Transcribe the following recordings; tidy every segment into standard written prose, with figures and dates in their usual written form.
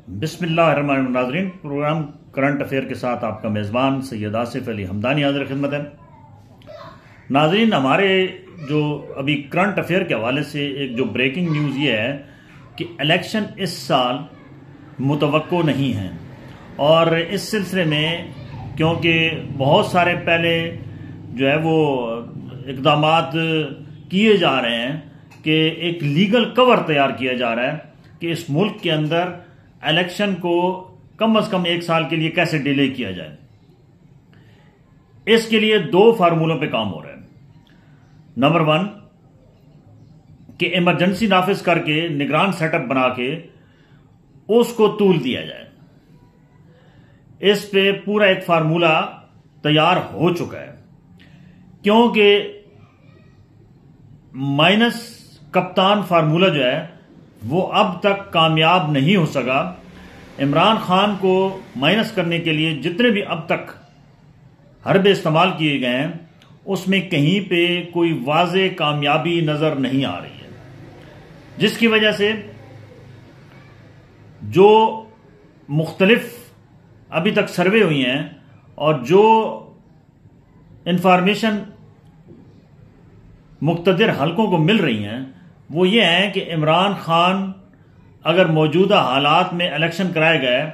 बिस्मिल्लाहिर्रहमानिर्रहीम। नाज़रीन, programme current affair के साथ आपका मेज़बान सैयद आसिफ अली हमदानी हाज़िर खिदमत है। नाज़रीन, हमारे जो अभी करंट अफेयर के हवाले से एक जो ब्रेकिंग न्यूज़ ये है कि इलेक्शन इस साल मुतवक्को नहीं है, और इस सिलसिले में क्योंकि बहुत सारे पहले जो है वो इक़दामात किए जा रहे हैं कि एक लीगल कवर तैयार किया जा रहा है कि इस मुल्क के अंदर इलेक्शन को कम से कम एक साल के लिए कैसे डिले किया जाए। इसके लिए दो फार्मूलों पे काम हो रहा है। नंबर 1 कि इमरजेंसी नाफिज करके निगरान सेटअप बना के उसको तूल दिया जाए। इस पे पूरा एक फार्मूला तैयार हो चुका है, क्योंकि माइनस कप्तान फार्मूला जो है वो अब तक कामयाब नहीं हो सका। इमरान खान को माइनस करने के लिए जितने भी अब तक हरबे इस्तेमाल किए गए हैं उसमें कहीं पे कोई वाज़े कामयाबी नजर नहीं आ रही है, जिसकी वजह से जो मुख्तलिफ अभी तक सर्वे हुई हैं और जो इंफॉर्मेशन मुक्तदिर हलकों को मिल रही हैं वो ये है कि इमरान खान अगर मौजूदा हालात में इलेक्शन कराया गया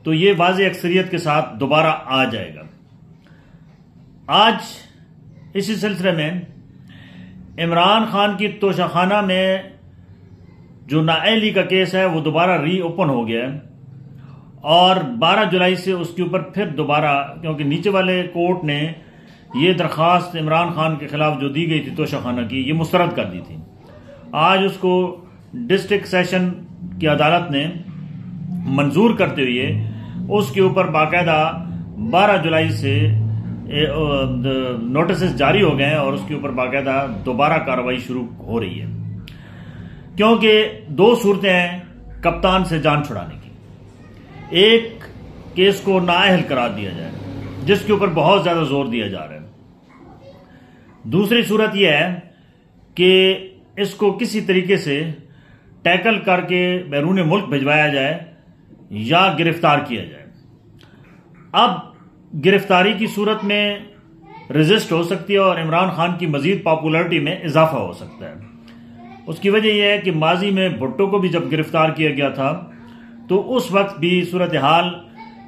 तो ये वाज़े अक्सरियत के साथ दोबारा आ जाएगा। आज इसी सिलसिले में इमरान खान की तोशाखाना में जो नाअहली का केस है वो दोबारा रीओपन हो गया है, और 12 जुलाई से उसके ऊपर फिर दोबारा, क्योंकि नीचे वाले कोर्ट ने ये दरख्वास्त इमरान खान के खिलाफ जो दी गई थी तोशाखाना की, ये मुस्तरद कर दी थी। आज उसको डिस्ट्रिक्ट सेशन की अदालत ने मंजूर करते हुए उसके ऊपर बाकायदा 12 जुलाई से नोटिस जारी हो गए हैं और उसके ऊपर बाकायदा दोबारा कार्रवाई शुरू हो रही है, क्योंकि दो सूरतें हैं कप्तान से जान छुड़ाने की। एक, केस को नाअहल करार दिया जाए जिसके ऊपर बहुत ज्यादा जोर दिया जा रहा है। दूसरी सूरत यह है कि इसको किसी तरीके से टैकल करके बैरून मुल्क भिजवाया जाए या गिरफ्तार किया जाए। अब गिरफ्तारी की सूरत में रेजिस्ट हो सकती है और इमरान खान की मजीद पॉपुलरिटी में इजाफा हो सकता है। उसकी वजह यह है कि माजी में भुट्टो को भी जब गिरफ्तार किया गया था तो उस वक्त भी सूरत हाल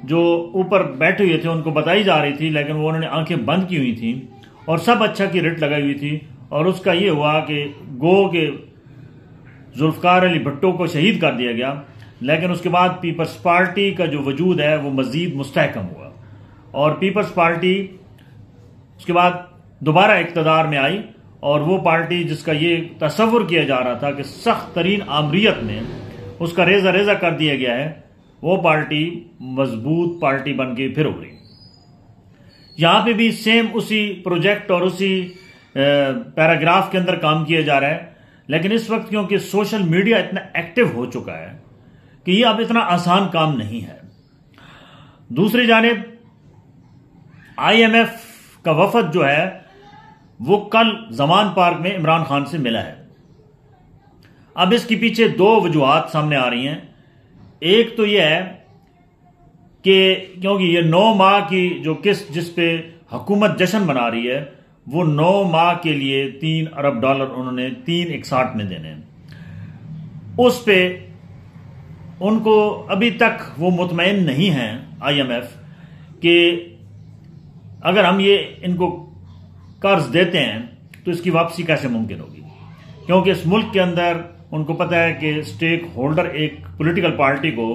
जो ऊपर बैठे हुए थे उनको बताई जा रही थी, लेकिन वो उन्होंने आंखें बंद की हुई थी और सब अच्छा की रिट लगाई हुई थी, और उसका ये हुआ कि गो के जुल्फकार अली भुट्टो को शहीद कर दिया गया। लेकिन उसके बाद पीपल्स पार्टी का जो वजूद है वो मजीद मुस्तहकम हुआ, और पीपल्स पार्टी उसके बाद दोबारा इक़्तिदार में आई, और वो पार्टी जिसका ये तसव्वुर किया जा रहा था कि सख्त तरीन आमरीत में उसका रेजा रेजा कर दिया गया है, वो पार्टी मजबूत पार्टी बन के फिर उभरी। यहां पे भी सेम उसी प्रोजेक्ट और उसी पैराग्राफ के अंदर काम किया जा रहा है, लेकिन इस वक्त क्योंकि सोशल मीडिया इतना एक्टिव हो चुका है कि ये अब इतना आसान काम नहीं है। दूसरी जानिब IMF का वफद जो है वो कल जमान पार्क में इमरान खान से मिला है। अब इसके पीछे दो वजूहात सामने आ रही हैं। एक तो यह है कि क्योंकि ये 9 माह की जो किस्त जिस पे हुकूमत जश्न मना रही है वो 9 माह के लिए $3 अरब उन्होंने 361 में देने हैं। उस पे उनको अभी तक वो मुतमईन नहीं है IMF कि अगर हम ये इनको कर्ज देते हैं तो इसकी वापसी कैसे मुमकिन होगी, क्योंकि इस मुल्क के अंदर उनको पता है कि स्टेक होल्डर एक पॉलिटिकल पार्टी को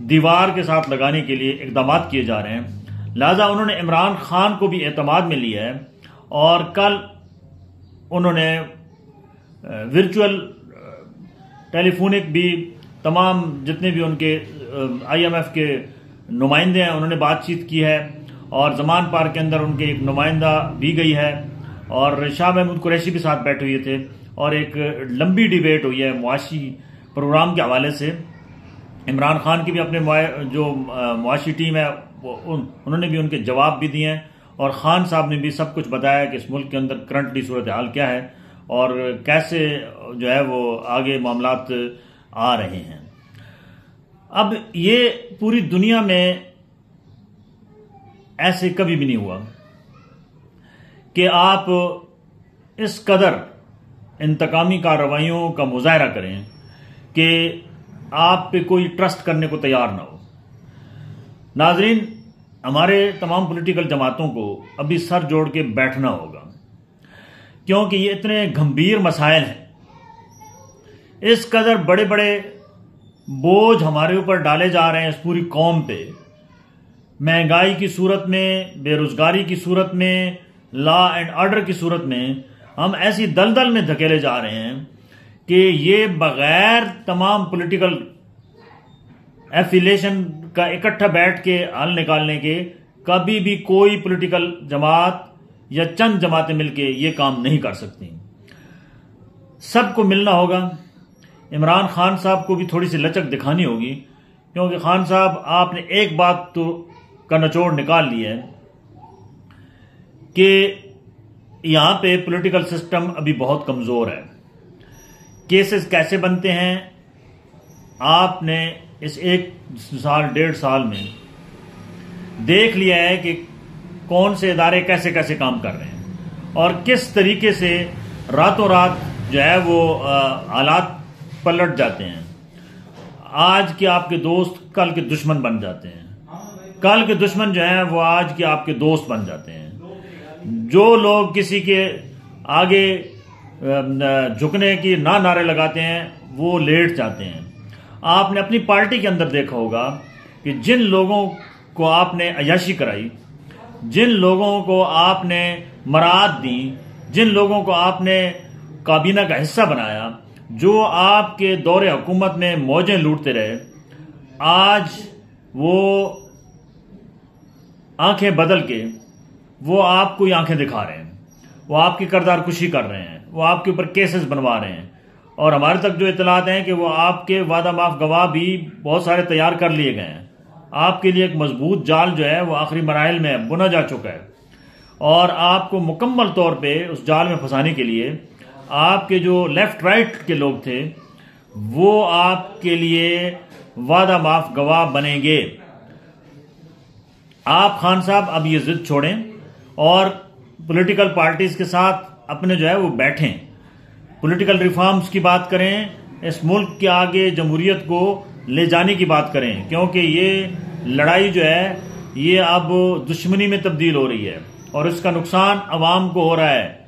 दीवार के साथ लगाने के लिए इक़दामात किए जा रहे हैं। लिहाजा उन्होंने इमरान खान को भी एतमाद में लिया है, और कल उन्होंने वर्चुअल टेलीफोनिक भी तमाम जितने भी उनके IMF के नुमाइंदे हैं उन्होंने बातचीत की है, और जमान पार्क के अंदर उनके एक नुमाइंदा भी गई है, और शाह महमूद कुरैशी भी साथ बैठे हुए थे, और एक लंबी डिबेट हुई है मुआशी प्रोग्राम के हवाले से। इमरान खान की भी अपने जो मुआशी टीम है उन्होंने भी उनके जवाब भी दिए हैं, और खान साहब ने भी सब कुछ बताया कि इस मुल्क के अंदर करंटली सूरत हाल क्या है और कैसे जो है वो आगे मामलात आ रहे हैं। अब ये पूरी दुनिया में ऐसे कभी भी नहीं हुआ कि आप इस कदर इंतकामी कार्रवाइयों का मुजाहरा करें कि आप पे कोई ट्रस्ट करने को तैयार ना हो। नाजरीन, हमारे तमाम पॉलिटिकल जमातों को अभी सर जोड़ के बैठना होगा, क्योंकि ये इतने गंभीर मसाइल हैं, इस कदर बड़े बड़े बोझ हमारे ऊपर डाले जा रहे हैं इस पूरी कौम पे, महंगाई की सूरत में, बेरोजगारी की सूरत में, लॉ एंड ऑर्डर की सूरत में हम ऐसी दलदल में धकेले जा रहे हैं कि ये बगैर तमाम पॉलिटिकल एफिलिएशन का इकट्ठा बैठ के हल निकालने के कभी भी कोई पॉलिटिकल जमात या चंद जमातें मिलके ये काम नहीं कर सकती। सबको मिलना होगा। इमरान खान साहब को भी थोड़ी सी लचक दिखानी होगी, क्योंकि खान साहब आपने एक बात तो का निचोड़ निकाल लिया है कि यहां पे पॉलिटिकल सिस्टम अभी बहुत कमजोर है। केसेस कैसे बनते हैं आपने इस 1 साल 1.5 साल में देख लिया है कि कौन से इदारे कैसे कैसे काम कर रहे हैं और किस तरीके से रातों रात जो है वो हालात पलट जाते हैं। आज के आपके दोस्त कल के दुश्मन बन जाते हैं, कल के दुश्मन जो हैं वो आज के आपके दोस्त बन जाते हैं। जो लोग किसी के आगे झुकने की ना नारे लगाते हैं वो लेट जाते हैं। आपने अपनी पार्टी के अंदर देखा होगा कि जिन लोगों को आपने अय्याशी कराई, जिन लोगों को आपने मराद दी, जिन लोगों को आपने काबीना का हिस्सा बनाया, जो आपके दौरे हुकूमत में मौजें लूटते रहे, आज वो आंखें बदल के वो आपको ही आंखें दिखा रहे हैं, वो आपकी किरदार कुशी कर रहे हैं, वो आपके ऊपर केसेस बनवा रहे हैं। और हमारे तक जो इतलात हैं कि वो आपके वादा माफ गवाह भी बहुत सारे तैयार कर लिए गए हैं। आपके लिए एक मजबूत जाल जो है वो आखिरी मराइल में बुना जा चुका है और आपको मुकम्मल तौर पे उस जाल में फंसाने के लिए आपके जो लेफ्ट राइट के लोग थे वो आपके लिए वादा माफ गवाह बनेंगे। आप खान साहब अब ये जिद छोड़ें और पॉलिटिकल पार्टीज के साथ अपने जो है वो बैठें, पॉलिटिकल रिफॉर्म्स की बात करें, इस मुल्क के आगे जमहूरियत को ले जाने की बात करें, क्योंकि ये लड़ाई जो है ये अब दुश्मनी में तब्दील हो रही है और इसका नुकसान अवाम को हो रहा है।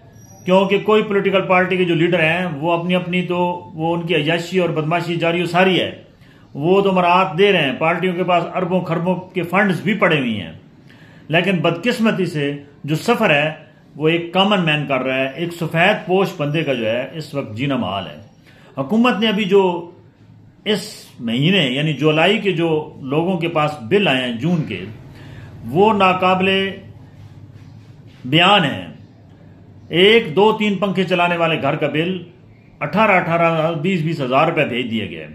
क्योंकि कोई पॉलिटिकल पार्टी के जो लीडर हैं वो अपनी अपनी तो वो उनकी अय्याशी और बदमाशी जारी और सारी है, वो तो मराहत दे रहे हैं, पार्टियों के पास अरबों खरबों के फंड्स भी पड़े हुए हैं, लेकिन बदकिस्मती से जो सफर है वो एक कॉमन मैन कर रहा है, एक सफेद पोश बंदे का जो है इस वक्त जीना महाल है। हुकूमत ने अभी जो इस महीने यानी जुलाई के जो लोगों के पास बिल आए हैं जून के, वो नाकाबिले बयान है। 1, 2, 3 पंखे चलाने वाले घर का बिल 18,000 20 हज़ार रुपए भेज दिए गए।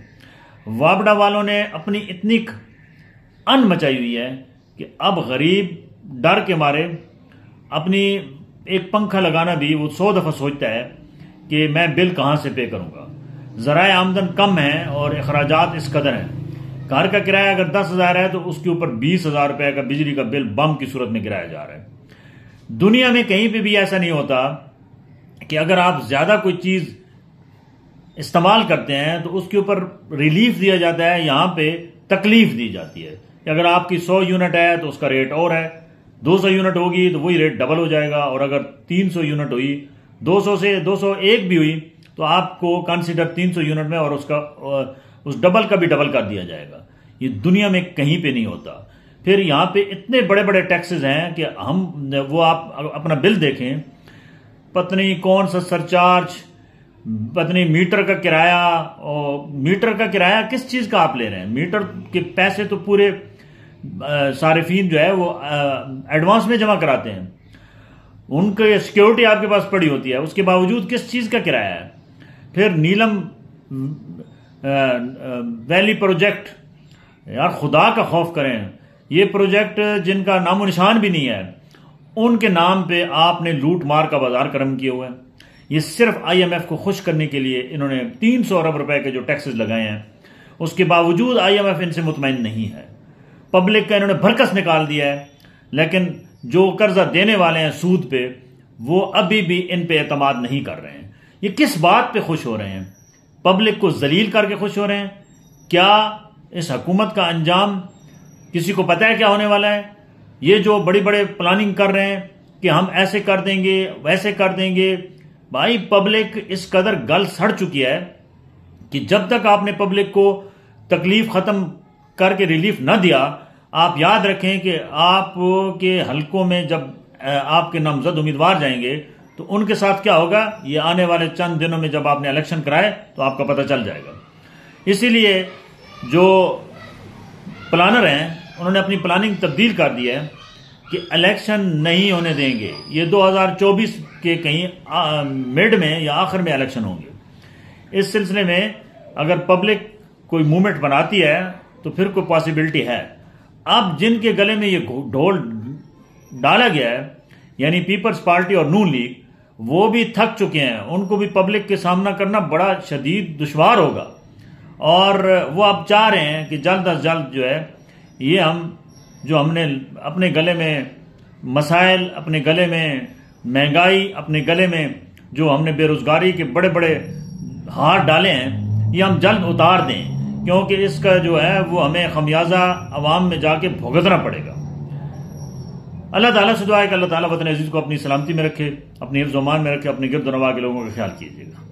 वाबडा वालों ने अपनी इतनी अन मचाई हुई है कि अब गरीब डर के मारे अपनी एक पंखा लगाना भी वो 100 दफा सोचता है कि मैं बिल कहां से पे करूंगा। ज़राए आमदन कम है और अखराजात इस कदर हैं। घर का किराया अगर 10,000 है तो उसके ऊपर 20,000 रुपए का बिजली का बिल बम की सूरत में गिराया जा रहा है। दुनिया में कहीं पे भी ऐसा नहीं होता कि अगर आप ज्यादा कोई चीज इस्तेमाल करते हैं तो उसके ऊपर रिलीफ दिया जाता है, यहां पे तकलीफ दी जाती है कि अगर आपकी 100 यूनिट है तो उसका रेट और है, 200 यूनिट होगी तो वही रेट डबल हो जाएगा, और अगर 300 यूनिट हुई, 200 से 201 भी हुई तो आपको कंसिडर 300 यूनिट में और उसका उस डबल का भी डबल कर दिया जाएगा। ये दुनिया में कहीं पे नहीं होता। फिर यहाँ पे इतने बड़े बड़े टैक्सेस हैं कि हम वो आप अपना बिल देखें, पत्नी कौन सा सरचार्ज, पत्नी मीटर का किराया, और मीटर का किराया किस चीज का आप ले रहे हैं? मीटर के पैसे तो पूरे सारिफीन जो है वो एडवांस में जमा कराते हैं, उनकी सिक्योरिटी आपके पास पड़ी होती है, उसके बावजूद किस चीज का किराया है? फिर नीलम वैली प्रोजेक्ट, यार खुदा का खौफ करें, ये प्रोजेक्ट जिनका नामो निशान भी नहीं है उनके नाम पे आपने लूट मार का बाजार कर्म किया हुआ है। ये सिर्फ IMF को खुश करने के लिए इन्होंने 300 अरब रुपए के जो टैक्सेस लगाए हैं उसके बावजूद IMF इनसे मुतमईन नहीं है। पब्लिक का इन्होंने भरकस निकाल दिया है, लेकिन जो कर्जा देने वाले हैं सूद पे, वो अभी भी इन पे एतमाद नहीं कर रहे हैं। ये किस बात पे खुश हो रहे हैं? पब्लिक को जलील करके खुश हो रहे हैं? क्या इस हुकूमत का अंजाम किसी को पता है क्या होने वाला है? ये जो बड़ी बड़े प्लानिंग कर रहे हैं कि हम ऐसे कर देंगे, वैसे कर देंगे, भाई पब्लिक इस कदर गल सड़ चुकी है कि जब तक आपने पब्लिक को तकलीफ खत्म करके रिलीफ न दिया, आप याद रखें कि आपके हलकों में जब आपके नामजद उम्मीदवार जाएंगे तो उनके साथ क्या होगा, ये आने वाले चंद दिनों में जब आपने इलेक्शन कराए तो आपका पता चल जाएगा। इसीलिए जो प्लानर हैं उन्होंने अपनी प्लानिंग तब्दील कर दी है कि इलेक्शन नहीं होने देंगे। ये 2024 के कहीं मिड में या आखिर में इलेक्शन होंगे। इस सिलसिले में अगर पब्लिक कोई मूवमेंट बनाती है तो फिर कोई पॉसिबिलिटी है। अब जिनके गले में ये ढोल डाला गया है, यानी पीपल्स पार्टी और नून लीग, वो भी थक चुके हैं। उनको भी पब्लिक के सामना करना बड़ा शदीद दुश्वार होगा और वो अब चाह रहे हैं कि जल्द अज जल्द जो है ये हमने अपने गले में मसाइल, अपने गले में महंगाई, अपने गले में जो हमने बेरोजगारी के बड़े बड़े हार डाले हैं, ये हम जल्द उतार दें, क्योंकि इसका जो है वो हमें खमियाजा अवाम में जाके भुगतना पड़ेगा। अल्लाह ताला से दुआ है कि अल्लाह ताला वतन अजीज को अपनी सलामती में रखे, अपनी हिफ्ज़-ओ-मान में रखे, अपने गिरद नवाह के लोगों का ख्याल कीजिएगा।